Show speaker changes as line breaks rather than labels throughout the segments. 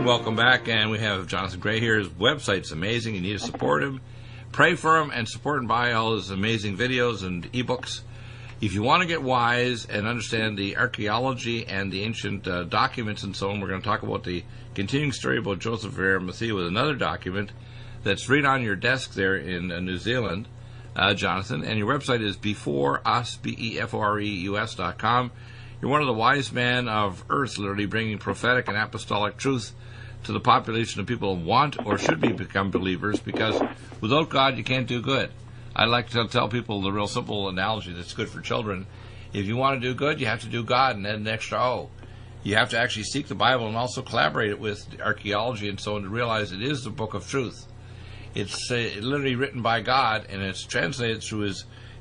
And welcome back, and we have Jonathan Gray here. His website's amazing. You need to support him. Pray for him and support him by all his amazing videos and ebooks. If you want to get wise and understand the archaeology and the ancient documents and so on, we're going to talk about the continuing story about Joseph of Arimathea with another document that's right on your desk there in New Zealand, Jonathan. And your website is beforeus, beforeus.com. You're one of the wise men of earth, literally bringing prophetic and apostolic truth to the population of people who want or should become believers, because without God you can't do good. I like to tell people the real simple analogy that's good for children. If you want to do good, you have to do God and add an extra O. You have to actually seek the Bible and also collaborate it with archaeology and so on to realize it is the book of truth. It's literally written by God, and it's translated through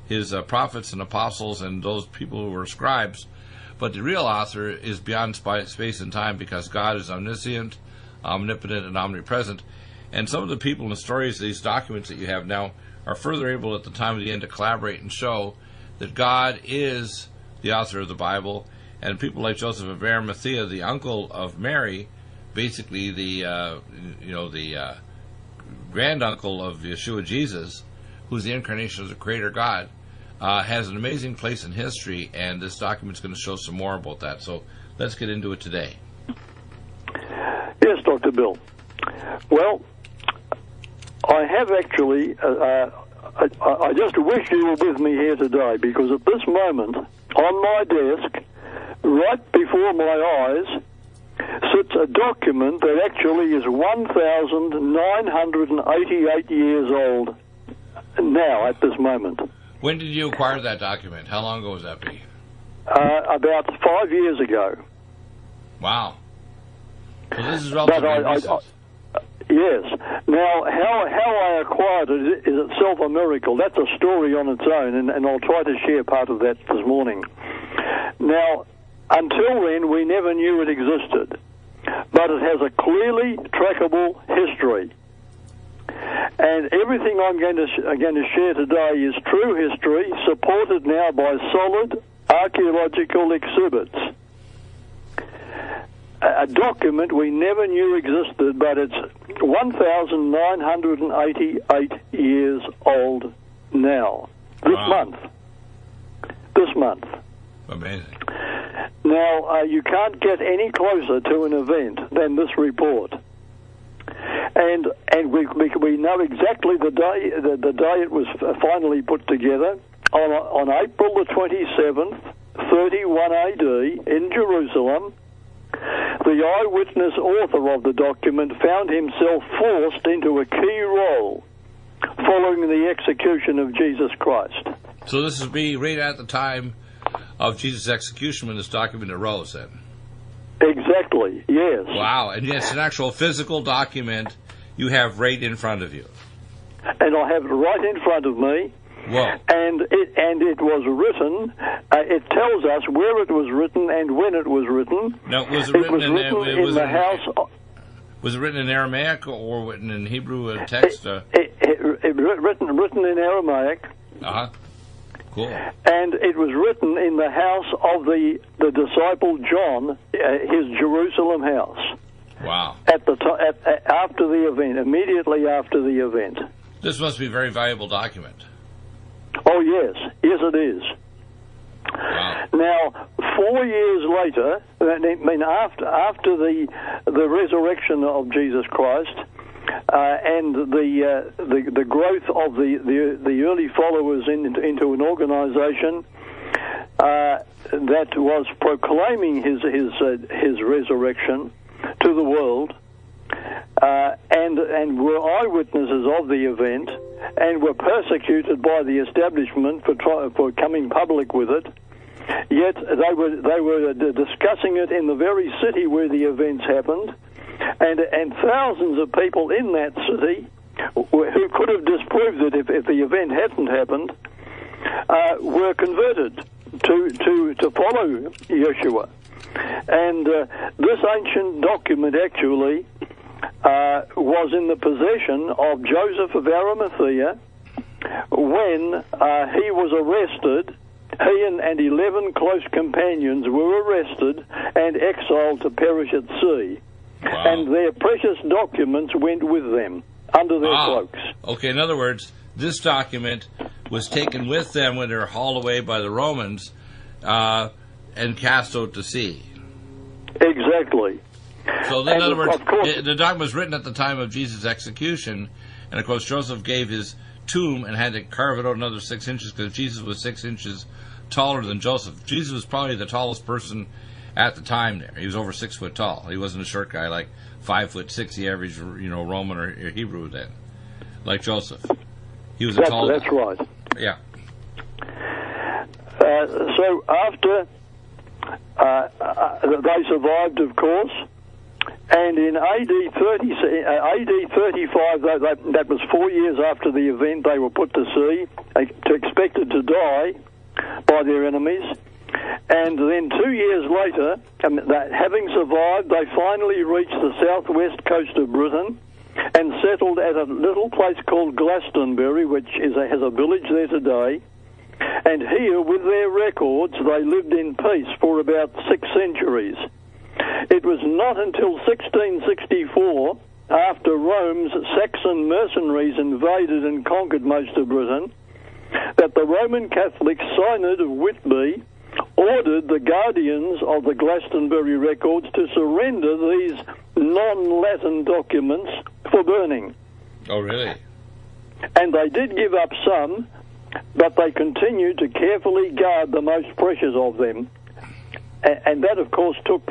his prophets and apostles and those people who were scribes. But the real author is beyond space and time, because God is omniscient, omnipotent, and omnipresent. And some of the people and the stories of these documents that you have now are further able at the time of the end to collaborate and show that God is the author of the Bible. And people like Joseph of Arimathea, the uncle of Mary, basically the granduncle of Yeshua Jesus, who's the incarnation of the Creator God, has an amazing place in history, and this document's going to show some more about that. So let's get into it today.
Yes, Dr. Bill. Well, I have actually, I just wish you were with me here today, because at this moment, on my desk, right before my eyes, sits a document that actually is 1,988 years old now at this moment.
When did you acquire that document? How long ago was that be?
About 5 years ago.
Wow. So this is relatively recent.
Yes. Now, how I acquired it is itself a miracle. That's a story on its own, and I'll try to share part of that this morning. Now, until then, we never knew it existed, but it has a clearly trackable history. And everything I'm going to share today is true history, supported now by solid archaeological exhibits. A document we never knew existed, but it's 1,988 years old now. This month.
Amazing.
Now, you can't get any closer to an event than this report. And we know exactly the day it was finally put together on April the 27th, 31 AD in Jerusalem. The eyewitness author of the document found himself forced into a key role following the execution of Jesus Christ.
So this would be right at the time of Jesus' execution when this document arose, then?
Exactly, yes.
Wow, and it's an actual physical document you have right in front of you.
And I have it right in front of me.
Whoa.
And it was written, it tells us where it was written and when it was written.
Now, was it written in
the house?
Was it written in Aramaic or written in Hebrew text?
Written in Aramaic.
Uh-huh. Cool.
And it was written in the house of the disciple John, his Jerusalem house.
Wow.
After the event, immediately after the event.
This must be a very valuable document.
Oh, yes. Yes, it is.
Wow.
Now, 4 years later, I mean, after the resurrection of Jesus Christ, and the growth of the early followers into an organization that was proclaiming his resurrection to the world, and were eyewitnesses of the event, and were persecuted by the establishment for coming public with it. Yet they were discussing it in the very city where the events happened, and thousands of people in that city who could have disproved it if the event hadn't happened were converted to follow Yeshua. And this ancient document actually was in the possession of Joseph of Arimathea when he was arrested. He and 11 close companions were arrested and exiled to perish at sea.
Wow.
And their precious documents went with them, under their cloaks.
Okay, in other words, this document was taken with them when they were hauled away by the Romans and cast out to sea.
Exactly.
So, in other words,
of course,
the document was written at the time of Jesus' execution, and of course Joseph gave his tomb and had to carve it out another 6 inches because Jesus was 6 inches taller than Joseph. Jesus was probably the tallest person at the time there. He was over 6 foot tall. He wasn't a short guy like 5'6", the average, Roman or Hebrew then, like Joseph. He was a tall guy.
That's right.
Yeah.
So after they survived, of course, and in AD 35, that was 4 years after the event, they were put to sea, expected to die by their enemies. And then 2 years later, having survived, they finally reached the southwest coast of Britain and settled at a little place called Glastonbury, which has a village there today. And here, with their records, they lived in peace for about 6 centuries. It was not until 1664, after Rome's Saxon mercenaries invaded and conquered most of Britain, that the Roman Catholic Synod of Whitby ordered the guardians of the Glastonbury records to surrender these non-Latin documents for burning.
Oh, really?
And they did give up some, but they continued to carefully guard the most precious of them. And that, of course, took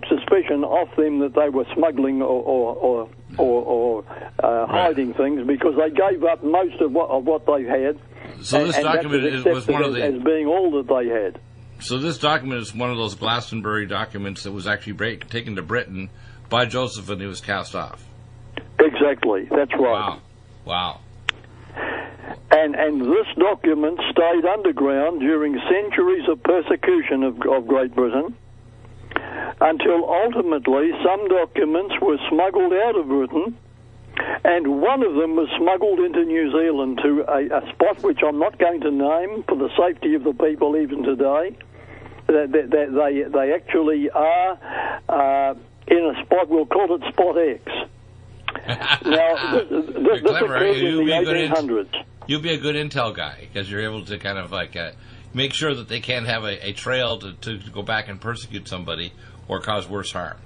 suspicion off them that they were smuggling or hiding things, because they gave up most of what they had.
So this document was one of the...
as being all that they had.
So this document is one of those Glastonbury documents that was actually taken to Britain by Joseph when he was cast off.
Exactly, that's right.
Wow.
And this document stayed underground during centuries of persecution of Great Britain, until ultimately some documents were smuggled out of Britain, and one of them was smuggled into New Zealand to a spot which I'm not going to name for the safety of the people even today. They actually are in a spot, we'll call it Spot X. Now, this occurred in the 1800s.
You'll be a good intel guy, because you're able to kind of make sure that they can't have a trail to go back and persecute somebody or cause worse harm.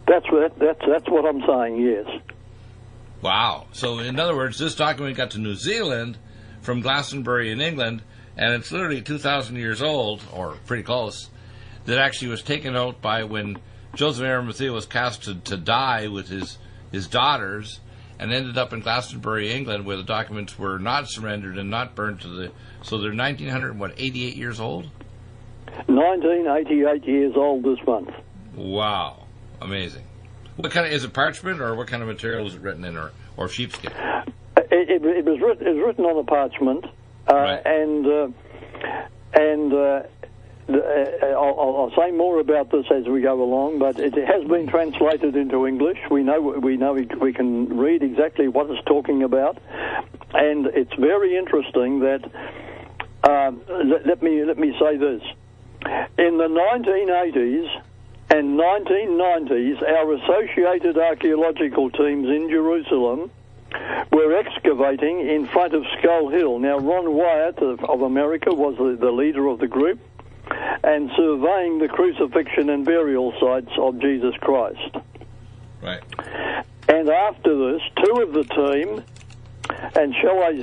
That's
what I'm saying, yes.
Wow. So, in other words, this document got to New Zealand from Glastonbury in England, and it's literally 2,000 years old, or pretty close, that actually was taken out by when Joseph and Arimathea was cast to die with his daughters, and ended up in Glastonbury, England, where the documents were not surrendered and not burned to the... So they're 88 years old?
1988 years old this month.
Wow. Amazing. What kind of... Is it parchment, or what kind of material is it written in, or sheepskin?
It was written on a parchment,
right.
I'll say more about this as we go along, but it has been translated into English. We know we can read exactly what it's talking about, and it's very interesting that. Let me say this: in the 1980s and 1990s, our associated archaeological teams in Jerusalem were excavating in front of Skull Hill. Now, Ron Wyatt of America was the leader of the group, and surveying the crucifixion and burial sites of Jesus Christ.
Right.
And after this, two of the team, and shall I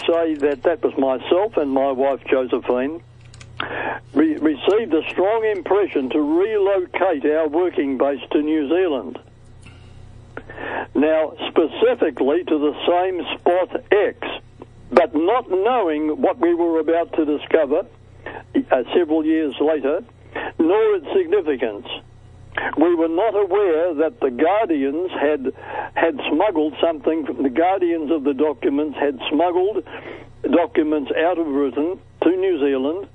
say that was myself and my wife Josephine, received a strong impression to relocate our working base to New Zealand. Now, specifically to the same Spot X, but not knowing what we were about to discover several years later, nor its significance. We were not aware that the guardians had smuggled something. The guardians of the documents had smuggled documents out of Britain to New Zealand.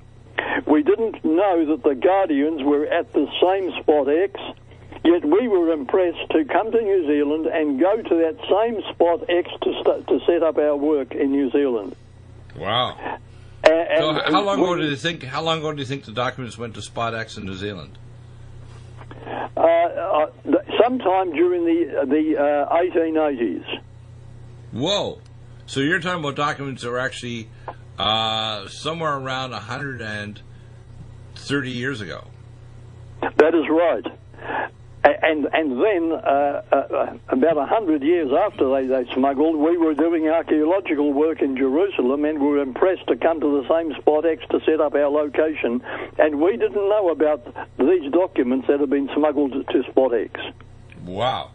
We didn't know that the guardians were at the same Spot X, yet we were impressed to come to New Zealand and go to that same Spot X to set up our work in New Zealand.
Wow. So how long ago do you think the documents went to Spot X in New Zealand?
sometime during the 1880s.
Whoa. So you're talking about documents that were actually somewhere around 130 years ago.
That is right. And then, about 100 years after they smuggled, we were doing archaeological work in Jerusalem, and we were impressed to come to the same spot X to set up our location, and we didn't know about these documents that had been smuggled to spot X.
Wow.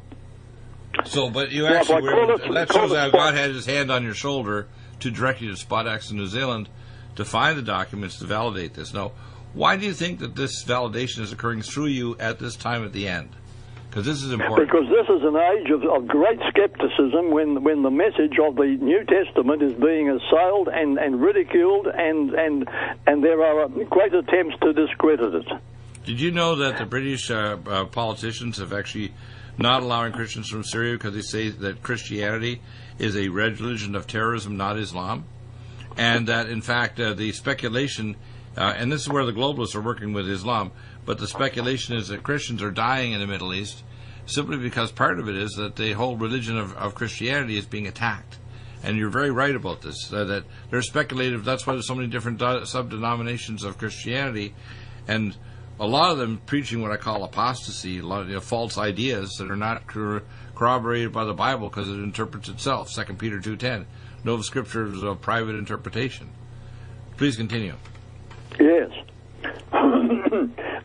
So, but you actually that shows how God had his hand on your shoulder to direct you to Spot X in New Zealand to find the documents to validate this. Now, why do you think that this validation is occurring through you at this time at the end? Because this is important.
Because this is an age of great skepticism when the message of the New Testament is being assailed and ridiculed, and there are great attempts to discredit it.
Did you know that the British politicians have actually not allowing Christians from Syria because they say that Christianity is a religion of terrorism, not Islam? And that, in fact, the speculation, and this is where the globalists are working with Islam, but the speculation is that Christians are dying in the Middle East simply because part of it is that the whole religion of Christianity is being attacked. And you're very right about this, that they're speculative. That's why there's so many different sub-denominations of Christianity, and a lot of them preaching what I call apostasy, a lot of false ideas that are not corroborated by the Bible because it interprets itself. 2 Peter 2:10. No Scripture is a private interpretation. Please continue.
Yes.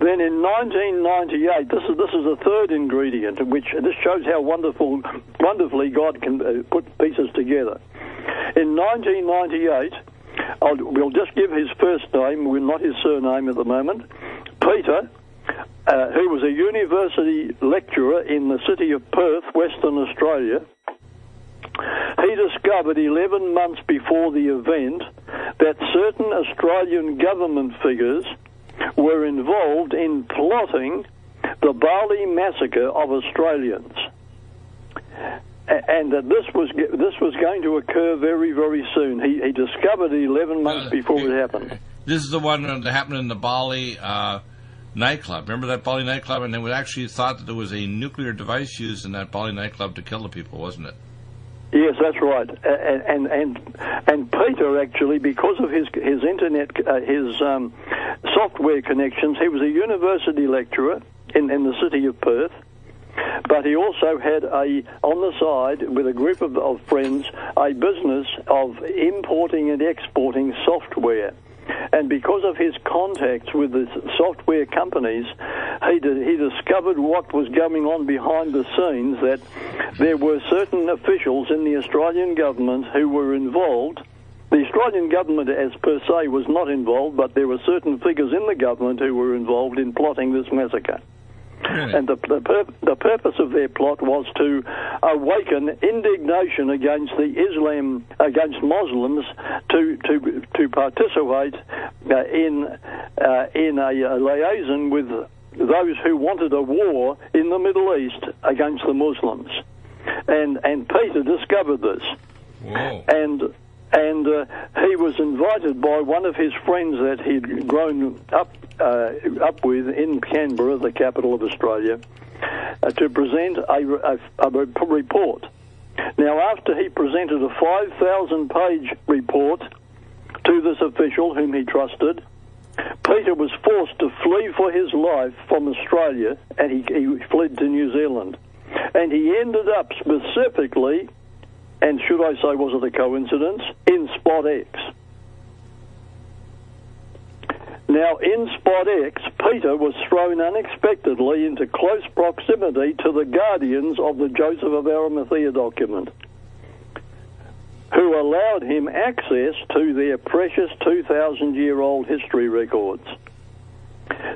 Then in 1998, this is the third ingredient, which this shows how wonderfully God can put pieces together. In 1998, we'll just give his first name, not his surname at the moment. Peter, who was a university lecturer in the city of Perth, Western Australia, he discovered 11 months before the event that certain Australian government figures were involved in plotting the Bali massacre of Australians, and that this was going to occur very, very soon. He discovered it 11 months before it happened.
This is the one that happened in the Bali nightclub. Remember that Bali nightclub? And they would actually thought that there was a nuclear device used in that Bali nightclub to kill the people, wasn't it?
Yes, that's right. And Peter, actually, because of his internet, his software connections, he was a university lecturer in the city of Perth. But he also had on the side, with a group of friends, a business of importing and exporting software. And because of his contacts with the software companies, he discovered what was going on behind the scenes, that there were certain officials in the Australian government who were involved. The Australian government, as per se, was not involved, but there were certain figures in the government who were involved in plotting this massacre. Really? And the purpose of their plot was to awaken indignation against against Muslims, to participate in a liaison with those who wanted a war in the Middle East against the Muslims. And Peter discovered this.
Whoa.
And he was invited by one of his friends that he'd grown up with in Canberra, the capital of Australia, to present a report. Now, after he presented a 5,000-page report to this official whom he trusted, Peter was forced to flee for his life from Australia, and he fled to New Zealand. And he ended up specifically, and should I say, was it a coincidence, in Spot X. Now, in Spot X, Peter was thrown unexpectedly into close proximity to the guardians of the Joseph of Arimathea document, who allowed him access to their precious 2,000-year-old history records.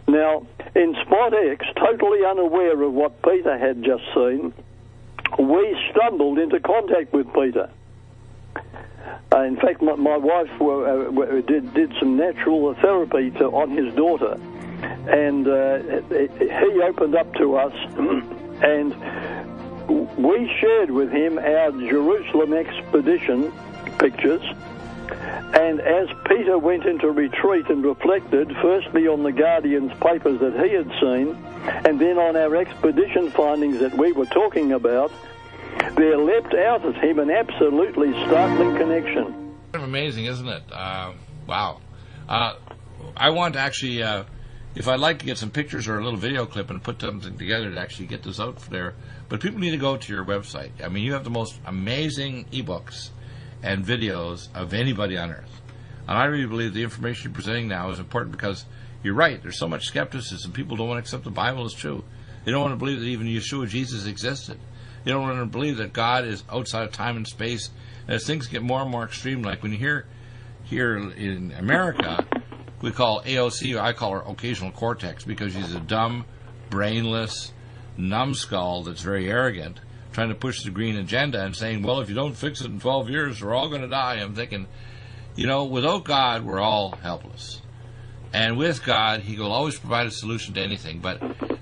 Now, in Spot X, totally unaware of what Peter had just seen, we stumbled into contact with Peter. In fact, my wife did some natural therapy on his daughter, and he opened up to us, and we shared with him our Jerusalem expedition pictures, And as Peter went into retreat and reflected, firstly on the Guardian's papers that he had seen, and then on our expedition findings that we were talking about, there leapt out at him an absolutely startling connection.
Amazing, isn't it? Wow. I want to actually, if I'd like to get some pictures or a little video clip and put something together to actually get this out there, but people need to go to your website. I mean, you have the most amazing ebooks and videos of anybody on earth. And I really believe the information you're presenting now is important because you're right. There's so much skepticism. People don't want to accept the Bible as true. They don't want to believe that even Yeshua, Jesus, existed. They don't want to believe that God is outside of time and space. And as things get more and more extreme, like when you hear here in America, we call AOC, or I call her occasional cortex, because she's a dumb, brainless, numbskull that's very arrogant, trying to push the green agenda and saying, well, if you don't fix it in 12 years, we're all going to die. I'm thinking, you know, without God, we're all helpless. And with God, He will always provide a solution to anything. But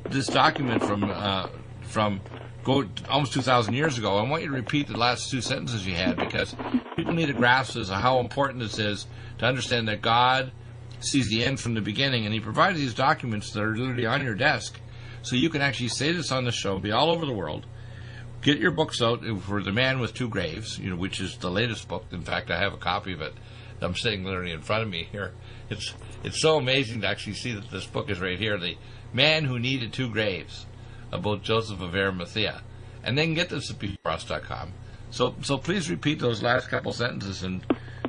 this document from almost 2,000 years ago, I want you to repeat the last two sentences you had, because people need to grasp this, how important this is to understand that God sees the end from the beginning, and He provided these documents that are literally on your desk, so you can actually say this on the show, be all over the world. Get your books out for The Man with Two Graves, you know, which is the latest book. In fact, I have a copy of it. I'm sitting literally in front of me here. It's so amazing to actually see that this book is right here, The Man Who Needed Two Graves, about Joseph of Arimathea. And then get this at befrost.com. So please repeat those last couple sentences, and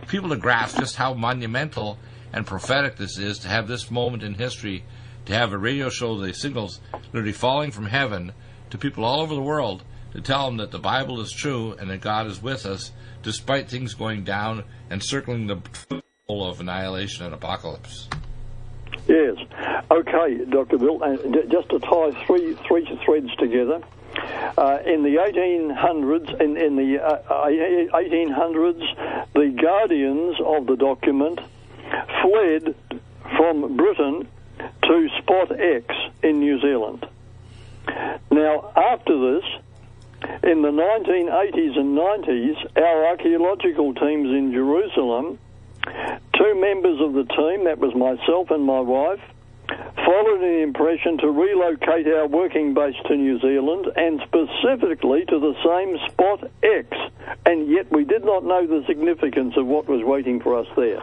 people to grasp just how monumental and prophetic this is, to have this moment in history, to have a radio show, the signals literally falling from heaven to people all over the world, to tell them that the Bible is true and that God is with us, despite things going down and circling the pole of annihilation and apocalypse.
Yes. Okay, Dr. Bill, and just to tie three threads together, in the 1800s, in the 1800s, the guardians of the document fled from Britain to Spot X in New Zealand. Now, after this, in the 1980s and 90s, our archaeological teams in Jerusalem, two members of the team, that was myself and my wife, followed an impression to relocate our working base to New Zealand, and specifically to the same Spot X, and yet we did not know the significance of what was waiting for us there.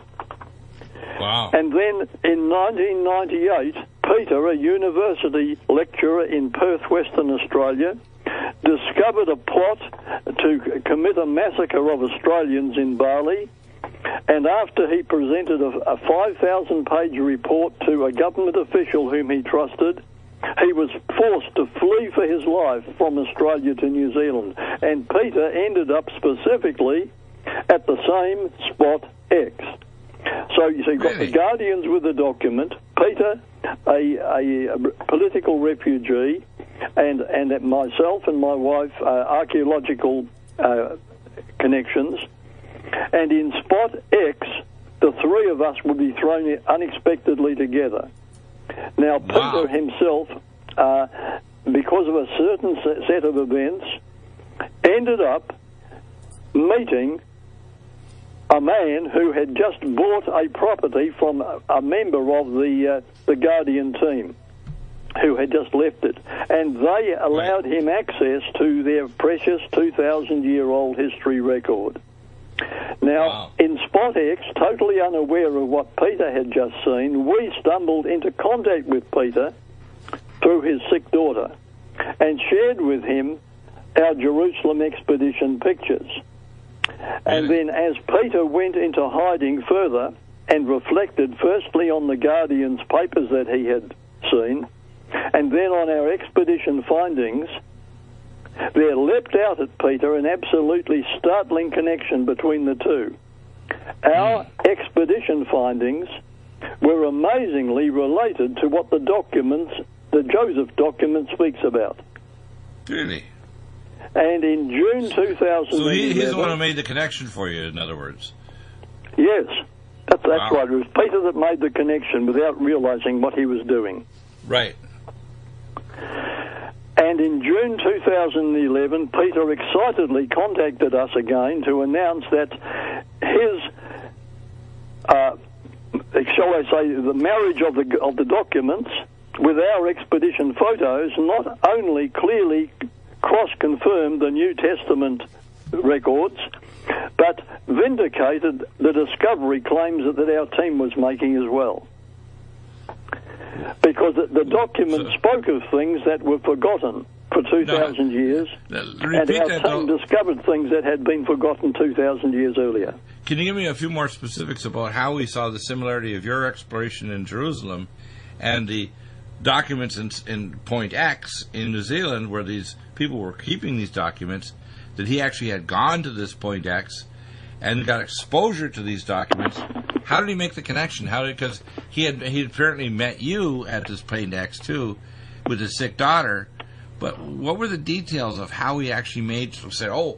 Wow.
And then in 1998, Peter, a university lecturer in Perth, Western Australia, discovered a plot to commit a massacre of Australians in Bali, and after he presented a 5,000-page report to a government official whom he trusted, he was forced to flee for his life from Australia to New Zealand. And Peter ended up specifically at the same Spot X. So you see, you've got the guardians with the document, Peter, a political refugee, and myself and my wife, archaeological connections. And in Spot X, the three of us would be thrown unexpectedly together. Now, Peter himself, because of a certain set of events, ended up meeting a man who had just bought a property from a member of the Guardian team who had just left it. And they allowed him access to their precious 2,000-year-old history record. Now, in Spot X, totally unaware of what Peter had just seen, we stumbled into contact with Peter through his sick daughter and shared with him our Jerusalem expedition pictures. And then as Peter went into hiding further and reflected firstly on the Guardian's papers that he had seen, and then on our expedition findings, there leapt out at Peter an absolutely startling connection between the two. Our expedition findings were amazingly related to what the Joseph document speaks about.
Really?
And in June 2011...
So he's the one who made the connection for you, in other words.
Yes, that's right. It was Peter that made the connection without realizing what he was doing.
Right.
And in June 2011, Peter excitedly contacted us again to announce that his shall I say, the marriage of the documents with our expedition photos not only clearly cross-confirmed the New Testament records, but vindicated the discovery claims that our team was making as well. Because the document spoke of things that were forgotten for 2,000 years, and our team discovered things that had been forgotten 2,000 years earlier.
Can you give me a few more specifics about how we saw the similarity of your exploration in Jerusalem and the documents in Point X in New Zealand, where these people were keeping these documents, that he actually had gone to this Point X and got exposure to these documents? How did he make the connection? Because he apparently met you at this Point X too, with his sick daughter. But what were the details of how he actually said, oh,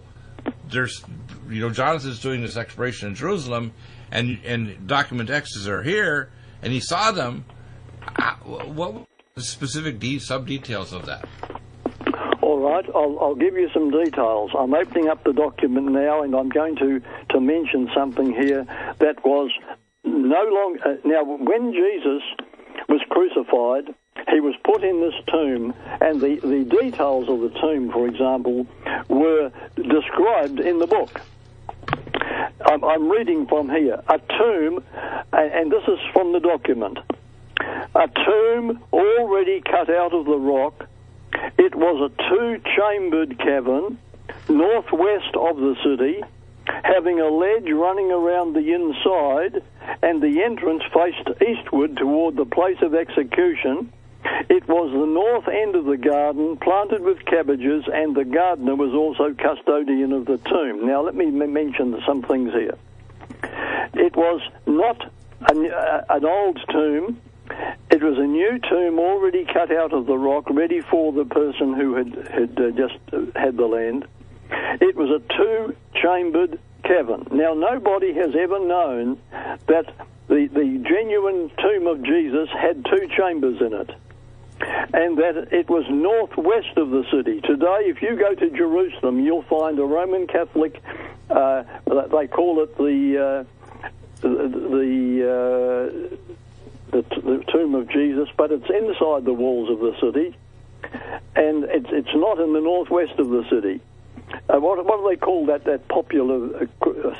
there's, Jonathan's doing this exploration in Jerusalem, and document X's are here, and he saw them. What were the specific sub-details of that?
All right, I'll give you some details. I'm opening up the document now, and I'm going to mention something here that was no longer... now, when Jesus was crucified, he was put in this tomb, and the details of the tomb, for example, were described in the book. I'm reading from here. A tomb, and this is from the document, a tomb already cut out of the rock. It was a two-chambered cavern northwest of the city, having a ledge running around the inside, and the entrance faced eastward toward the place of execution. It was the north end of the garden, planted with cabbages, and the gardener was also custodian of the tomb. Now, let me mention some things here. It was not an old tomb. It was a new tomb already cut out of the rock, ready for the person who had just had the land. It was a two-chambered cavern. Now, nobody has ever known that the genuine tomb of Jesus had two chambers in it, and that it was northwest of the city. Today, if you go to Jerusalem, you'll find a Roman Catholic, they call it the tomb of Jesus, but it's inside the walls of the city, and it's not in the northwest of the city. What do they call that popular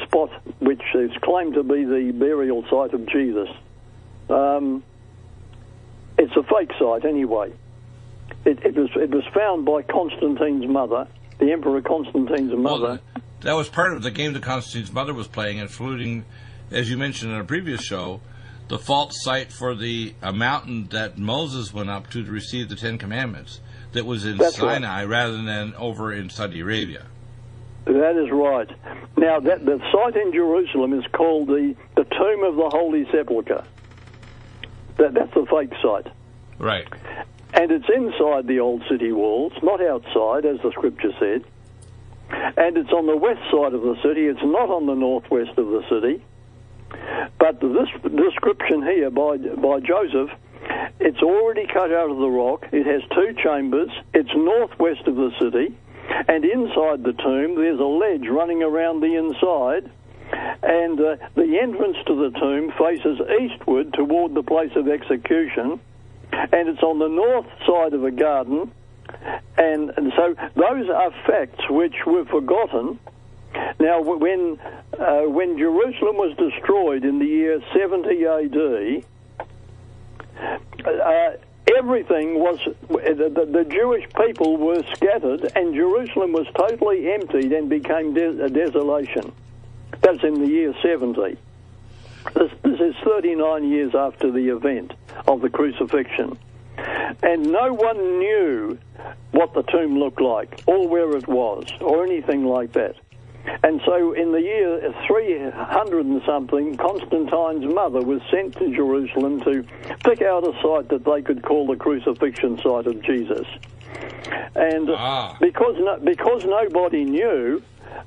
spot which is claimed to be the burial site of Jesus? It's a fake site anyway. It was found by Constantine's mother, the Emperor Constantine's mother.
Well, that was part of the game that Constantine's mother was playing, including, as you mentioned in a previous show, the false site for the mountain that Moses went up to receive the Ten Commandments, that was in Sinai rather than over in Saudi Arabia.
That is right. Now, the site in Jerusalem is called the Tomb of the Holy Sepulchre. That's the fake site.
Right.
And it's inside the old city walls, not outside, as the scripture said. And it's on the west side of the city. It's not on the northwest of the city. But this description here by Joseph, it's already cut out of the rock. It has two chambers. It's northwest of the city. And inside the tomb, there's a ledge running around the inside. And the entrance to the tomb faces eastward toward the place of execution. And it's on the north side of a garden. And so those are facts which were forgotten. Now, when Jerusalem was destroyed in the year 70 AD, everything was, the Jewish people were scattered, and Jerusalem was totally emptied and became a desolation. That's in the year 70. This is 39 years after the event of the crucifixion. And no one knew what the tomb looked like, or where it was, or anything like that. And so in the year 300 and something, Constantine's mother was sent to Jerusalem to pick out a site that they could call the crucifixion site of Jesus. And because nobody knew,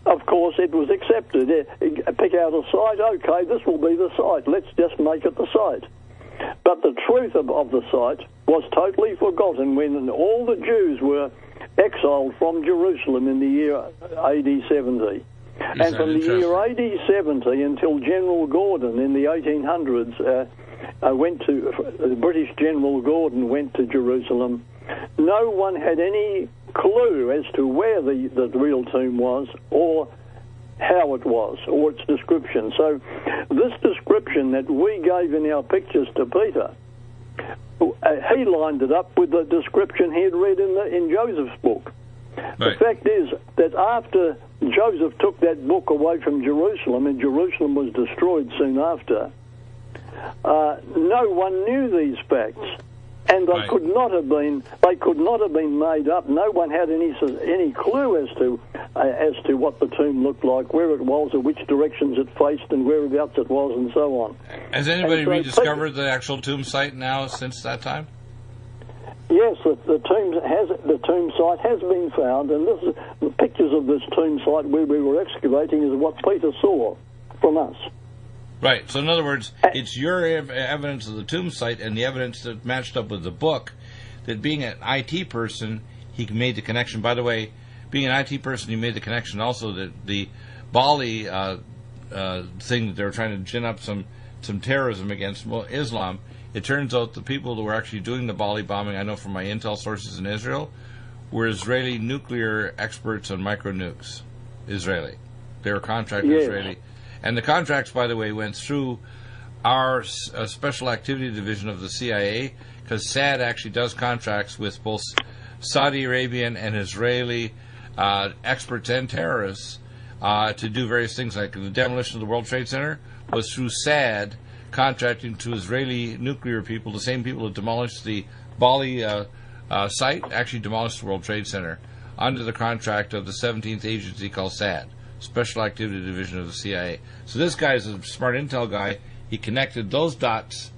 of course, it was accepted. Pick out a site, okay, this will be the site. Let's just make it the site. But the truth of the site was totally forgotten when all the Jews were exiled from Jerusalem in the year AD 70. And from the year AD 70 until General Gordon in the 1800s the British General Gordon went to Jerusalem, no one had any clue as to where the real tomb was or how it was or its description. So this description that we gave in our pictures to Peter, he lined it up with the description he had read in Joseph's book. Right. The fact is that after Joseph took that book away from Jerusalem, and Jerusalem was destroyed soon after, no one knew these facts, and they could not have been made up. No one had any clue as to what the tomb looked like, where it was, or which directions it faced, and whereabouts it was, and so on. Has
anybody rediscovered the actual tomb site now since that time?
Yes, the tomb site has been found, and the pictures of this tomb site where we were excavating is what Peter saw from us.
Right. So in other words, it's your evidence of the tomb site and the evidence that matched up with the book that being an IT person, he made the connection. By the way, being an IT person, he made the connection also that the Bali thing that they were trying to gin up some terrorism against Islam. It turns out the people that were actually doing the Bali bombing, I know from my intel sources in Israel, were Israeli nuclear experts on micro-nukes. Israeli. They were contracted Israeli. And the contracts, by the way, went through our Special Activity Division of the CIA, because SAD actually does contracts with both Saudi Arabian and Israeli experts and terrorists to do various things, like the demolition of the World Trade Center was through SAD, contracting to Israeli nuclear people, the same people that demolished the Bali site, actually demolished the World Trade Center under the contract of the 17th agency called SAD, Special Activity Division of the CIA. So this guy is a smart intel guy. He connected those dots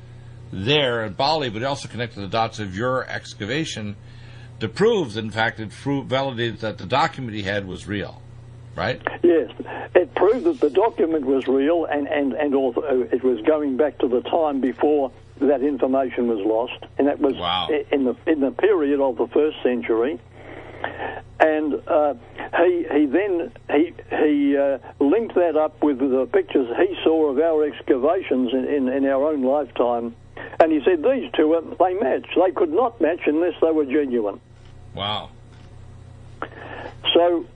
there at Bali, but he also connected the dots of your excavation to prove that, in fact, it validated that the document he had was real. Right?
Yes. It proved that the document was real, and also it was going back to the time before that information was lost, and that was in the period of the 1st century. And he linked that up with the pictures he saw of our excavations in our own lifetime, and he said these two they match. They could not match unless they were genuine.
Wow.
So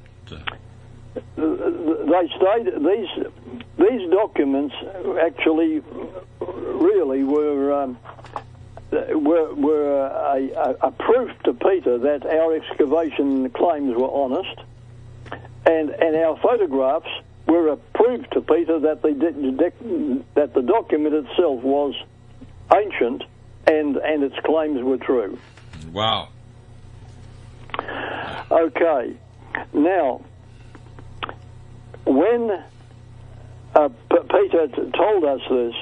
they stated these documents actually really were a proof to Peter that our excavation claims were honest, and our photographs were a proof to Peter that the document itself was ancient and its claims were true.
Wow.
Okay. Now, when Peter told us this,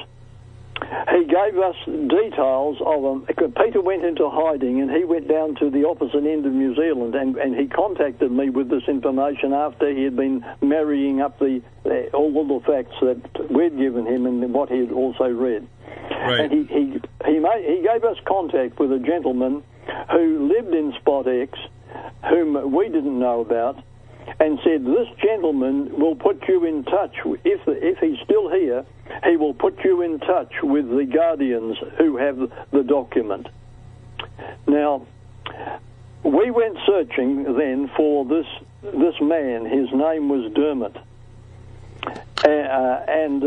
he gave us details of them. Peter went into hiding, and he went down to the opposite end of New Zealand, and he contacted me with this information after he had been marrying up all the facts that we'd given him and what he had also read.
Right.
And he gave us contact with a gentleman who lived in Spot X, whom we didn't know about, and said, this gentleman will put you in touch, if he's still here, he will put you in touch with the guardians who have the document. Now, we went searching then for this man. His name was Dermot. And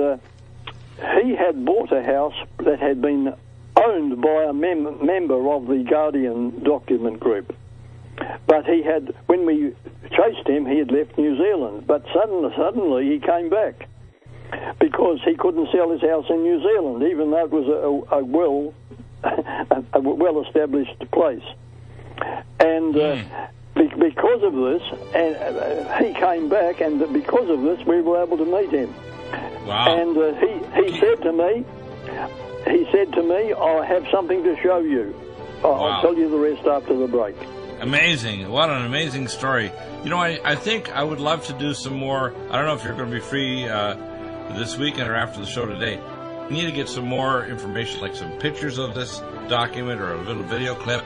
he had bought a house that had been owned by a member of the Guardian document group. But when we chased him, he had left New Zealand. But suddenly he came back because he couldn't sell his house in New Zealand, even though it was a well-established place. And because of this, he came back, and because of this, we were able to meet him.
Wow!
And he said to me, "I have something to show you. I'll tell you the rest after the break."
Amazing. What an amazing story. You know, I think I would love to do some more. I don't know if you're going to be free this weekend or after the show today. We need to get some more information, like some pictures of this document or a little video clip.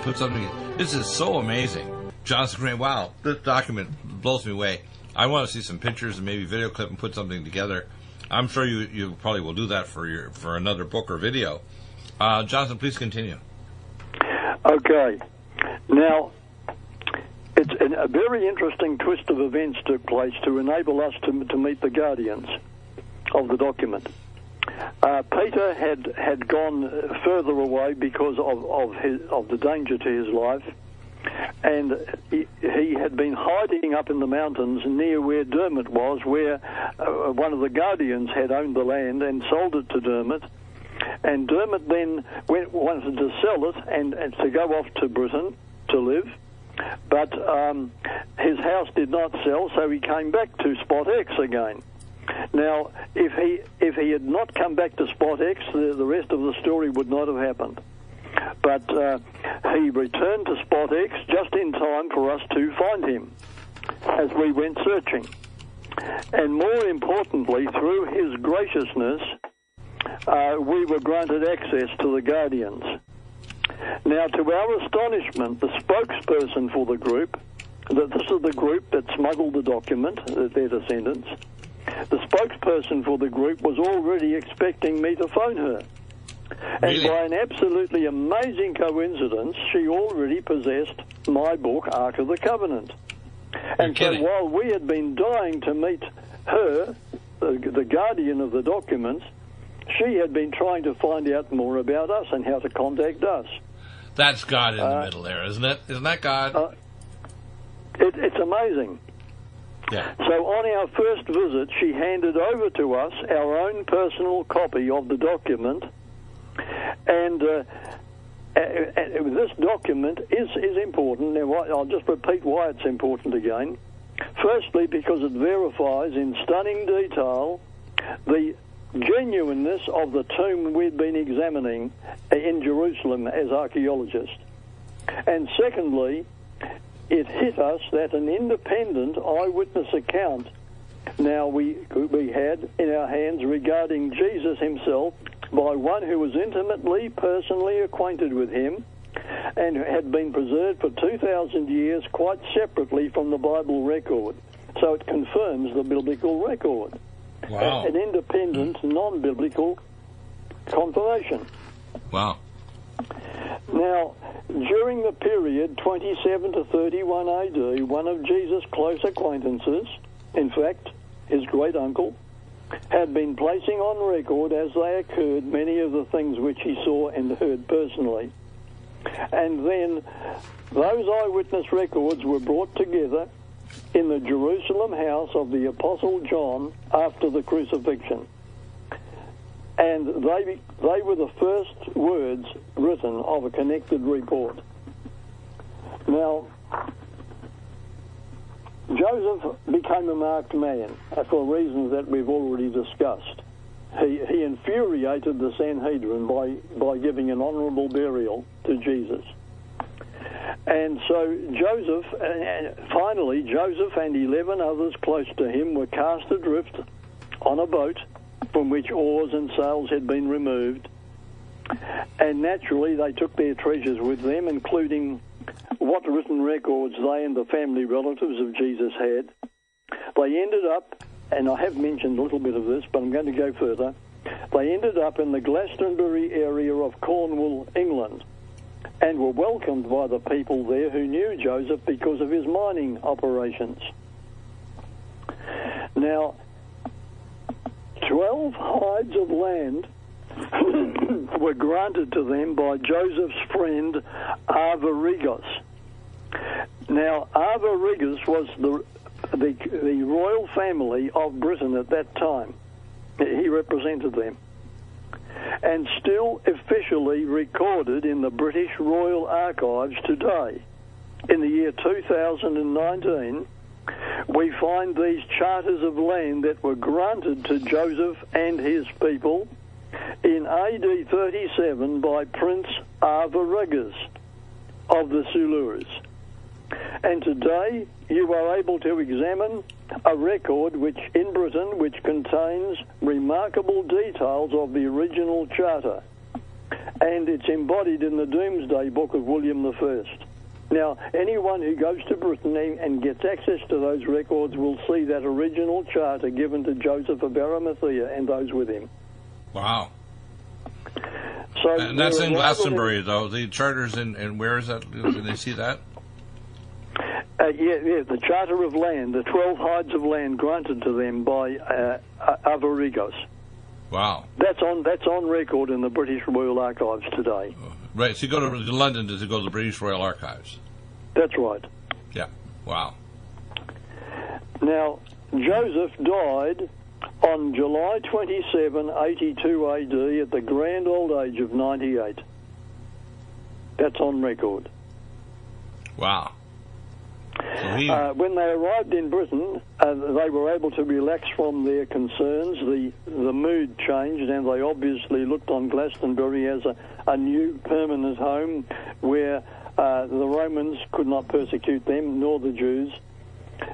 Put something. This is so amazing. Jonathan Gray, wow, this document blows me away. I want to see some pictures and maybe video clip and put something together. I'm sure you probably will do that for another book or video. Jonathan, please continue.
Okay. Now, a very interesting twist of events took place to enable us to meet the guardians of the document. Peter had gone further away because of the danger to his life, and he had been hiding up in the mountains near where Dermot was, where one of the guardians had owned the land and sold it to Dermot. And Dermot then wanted to sell it and to go off to Britain to live, but his house did not sell, so he came back to Spot X again. Now, if he had not come back to Spot X, the rest of the story would not have happened. But he returned to Spot X just in time for us to find him as we went searching. And more importantly, through his graciousness, we were granted access to the guardians. Now, to our astonishment, the spokesperson for the group, this is the group that smuggled the document, their descendants, the spokesperson for the group was already expecting me to phone her. And
Really?
by an absolutely amazing coincidence, she already possessed my book, Ark of the Covenant. And so while we had been dying to meet her, the guardian of the documents, she had been trying to find out more about us and how to contact us.
That's God in the middle there, isn't it? Isn't that God?
It's amazing.
Yeah.
So on our first visit, she handed over to us our own personal copy of the document, and this document is important. Now, I'll just repeat why it's important again. Firstly, because it verifies in stunning detail the genuineness of the tomb we'd been examining in Jerusalem as archaeologists. And secondly, it hit us that an independent eyewitness account now we had in our hands regarding Jesus himself by one who was intimately, personally acquainted with him and had been preserved for 2,000 years quite separately from the Bible record. So it confirms the biblical record.
Wow.
An independent, non-biblical confirmation.
Wow.
Now, during the period 27 to 31 AD, one of Jesus' close acquaintances, in fact, his great-uncle, had been placing on record as they occurred many of the things which he saw and heard personally. And then those eyewitness records were brought together in the Jerusalem house of the Apostle John after the crucifixion. And they were the first words written of a connected report. Now, Joseph became a marked man for reasons that we've already discussed. He infuriated the Sanhedrin by giving an honourable burial to Jesus. And so finally, Joseph and 11 others close to him were cast adrift on a boat from which oars and sails had been removed. And naturally, they took their treasures with them, including what written records they and the family relatives of Jesus had. They ended up, and I have mentioned a little bit of this, but I'm going to go further. They ended up in the Glastonbury area of Cornwall, England, and were welcomed by the people there who knew Joseph because of his mining operations. Now, 12 hides of land were granted to them by Joseph's friend Arimathea. Now, Arimathea was the royal family of Britain at that time. He represented them. And still officially recorded in the British Royal Archives today. In the year 2019, we find these charters of land that were granted to Joseph and his people in AD 37 by Prince Arimathea of the Silures. And today you are able to examine a record in Britain which contains remarkable details of the original charter, and it's embodied in the Doomsday Book of William I. Now, anyone who goes to Britain and gets access to those records will see that original charter given to Joseph of Arimathea and those with him.
Wow.
So
and that's in Glastonbury, though. The charter's in where is that? Can they see that?
Yeah, the Charter of Land, the 12 hides of land granted to them by Avarigos.
Wow.
That's on record in the British Royal Archives today.
Right, so you go to London to go to the British Royal Archives.
That's right.
Yeah, wow.
Now, Joseph died on July 27, 82 AD at the grand old age of 98. That's on record.
Wow. So
when they arrived in Britain, they were able to relax from their concerns. The mood changed, and they obviously looked on Glastonbury as a new permanent home where the Romans could not persecute them, nor the Jews.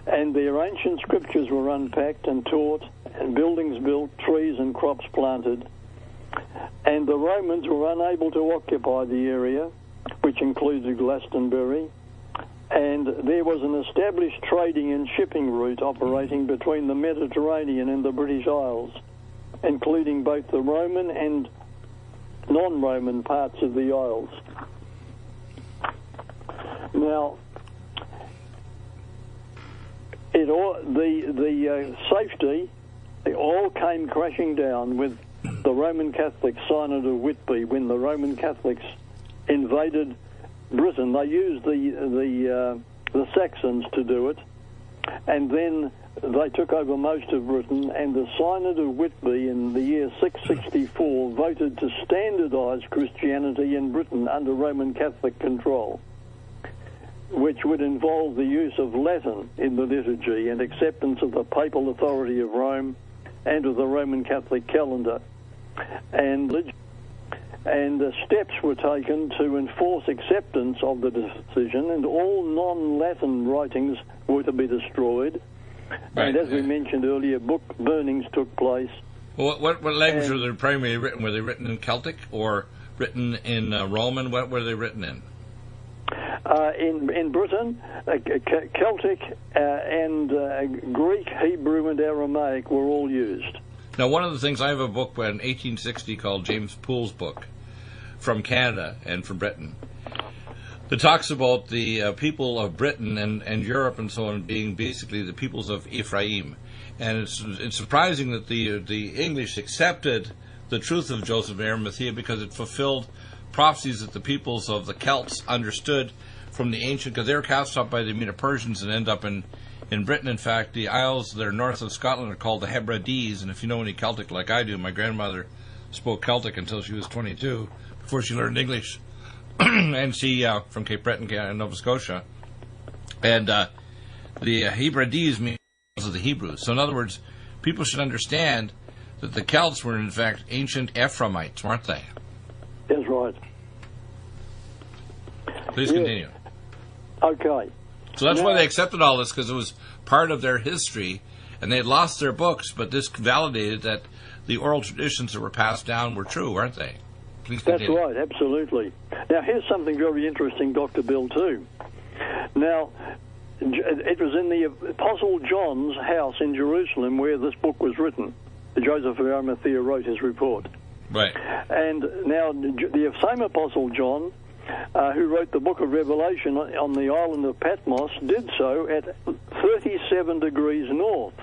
And their ancient scriptures were unpacked and taught, and buildings built, trees and crops planted. And the Romans were unable to occupy the area, which included Glastonbury. And there was an established trading and shipping route operating between the Mediterranean and the British Isles, including both the Roman and non-Roman parts of the Isles. Now, the safety, it all came crashing down with the Roman Catholic Synod of Whitby when the Roman Catholics invaded Britain. They used the Saxons to do it, and then they took over most of Britain, and the Synod of Whitby in the year 664 voted to standardise Christianity in Britain under Roman Catholic control, which would involve the use of Latin in the liturgy and acceptance of the papal authority of Rome and of the Roman Catholic calendar. And steps were taken to enforce acceptance of the decision, and all non-Latin writings were to be destroyed. Right. And as we mentioned earlier, book burnings took place.
Well, what language were they primarily written? Were they written in Celtic or written in Roman? What were they written in?
In Britain, Celtic and Greek, Hebrew, and Aramaic were all used.
Now, one of the things, I have a book in 1860 called James Poole's book from Canada and from Britain that talks about the people of Britain and Europe and so on being basically the peoples of Ephraim. And it's surprising that the English accepted the truth of Joseph of Arimathea because it fulfilled prophecies that the peoples of the Celts understood from the ancient, because they were cast up by the Medo-Persians and end up in Britain. In fact, the isles that are north of Scotland are called the Hebrides, and if you know any Celtic like I do, my grandmother spoke Celtic until she was 22, before she learned English, and she, from Cape Breton, Nova Scotia, and the Hebrides means of the Hebrews. So in other words, people should understand that the Celts were in fact ancient Ephraimites, weren't they?
That's right.
Please continue.
Okay.
So that's why they accepted all this, because it was part of their history, and they had lost their books, but this validated that the oral traditions that were passed down were true, weren't they? Please continue.
That's right, absolutely. Now, here's something very interesting, Dr. Bill, too. Now, it was in the Apostle John's house in Jerusalem where this book was written. Joseph of Arimathea wrote his report.
Right.
And now, the same Apostle John, who wrote the book of Revelation on the island of Patmos, did so at 37 degrees north.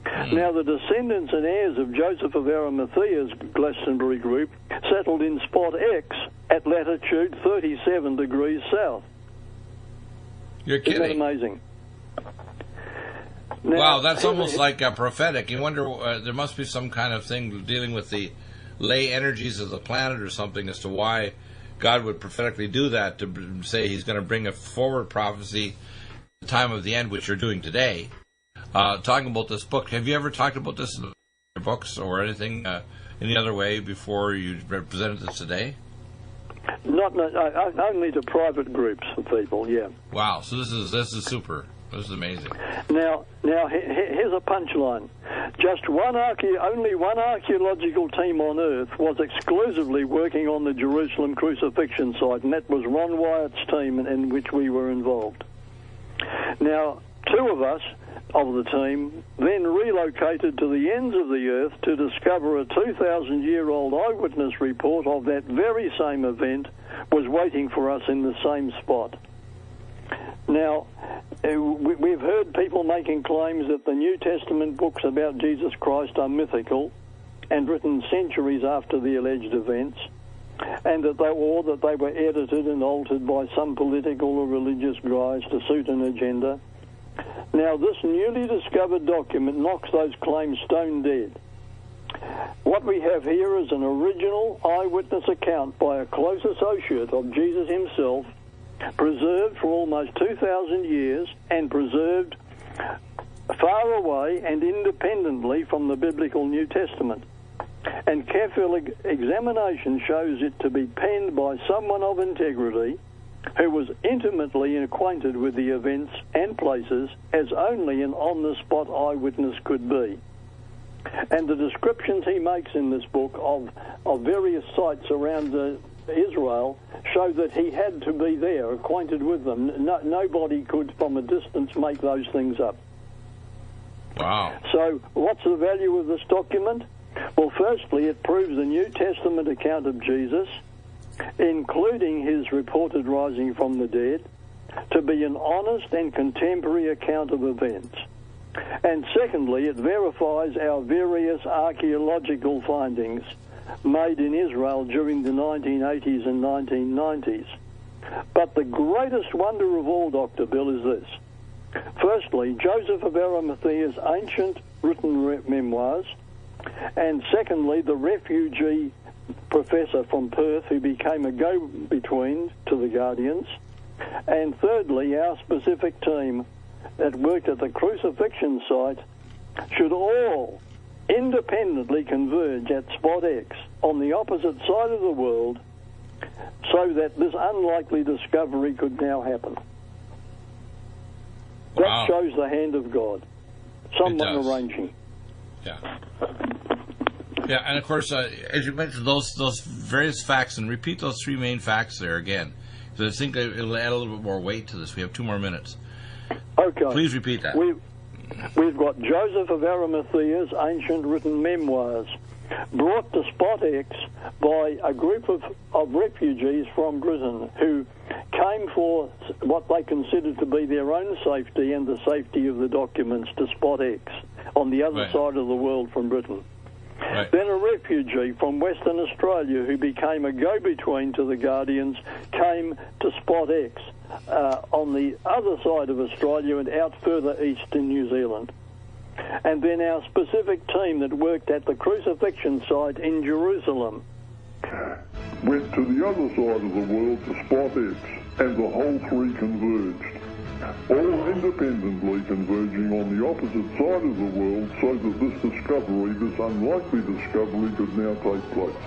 Now, the descendants and heirs of Joseph of Arimathea's Glastonbury group settled in spot X at latitude 37 degrees south.
You're kidding.
Isn't that amazing? Now,
wow, that's almost like prophetic. You wonder, there must be some kind of thing dealing with the lay energies of the planet or something as to why God would prophetically do that, to say he's going to bring a forward prophecy at the time of the end, which you're doing today. Talking about this book, have you ever talked about this in your books or anything, any other way before you presented this today?
Not only to private groups of people, yeah.
Wow, so this is super. This is amazing.
Now, here's a punchline. Only one archaeological team on Earth was exclusively working on the Jerusalem crucifixion site, and that was Ron Wyatt's team in which we were involved. Now, two of us of the team then relocated to the ends of the earth to discover a 2,000-year-old eyewitness report of that very same event was waiting for us in the same spot. Now, we've heard people making claims that the New Testament books about Jesus Christ are mythical and written centuries after the alleged events, and that they were edited and altered by some political or religious guys to suit an agenda. Now, this newly discovered document knocks those claims stone dead. What we have here is an original eyewitness account by a close associate of Jesus himself, preserved for almost 2,000 years and preserved far away and independently from the biblical New Testament. And careful examination shows it to be penned by someone of integrity who was intimately acquainted with the events and places as only an on-the-spot eyewitness could be. And the descriptions he makes in this book of various sites around Israel show that he had to be there, acquainted with them. Nobody could, from a distance, make those things up.
Wow.
So what's the value of this document? Well, firstly, it proves the New Testament account of Jesus, including his reported rising from the dead, to be an honest and contemporary account of events. And secondly, it verifies our various archaeological findings made in Israel during the 1980s and 1990s. But the greatest wonder of all, Dr. Bill, is this. Firstly, Joseph of Arimathea's ancient written memoirs, and secondly, the refugee professor from Perth who became a go-between to the Guardians, and thirdly, our specific team that worked at the crucifixion site should all independently converge at Spot X on the opposite side of the world so that this unlikely discovery could now happen. That
Wow.
shows the hand of God. Someone arranging.
Yeah. Yeah, and of course, as you mentioned, those various facts, and repeat those three main facts there again, because I think it'll add a little bit more weight to this. We have 2 more minutes.
Okay.
Please repeat that.
We've got Joseph of Arimathea's ancient written memoirs, brought to Spot X by a group of refugees from Britain who came for what they considered to be their own safety and the safety of the documents to Spot X on the other side of the world from Britain.
Right.
Then a refugee from Western Australia who became a go-between to the Guardians came to Spot X on the other side of Australia and out further east in New Zealand. And then our specific team that worked at the crucifixion site in Jerusalem
went to the other side of the world to Spot X, and the whole three converged, all independently converging on the opposite side of the world so that this unlikely discovery could now take place.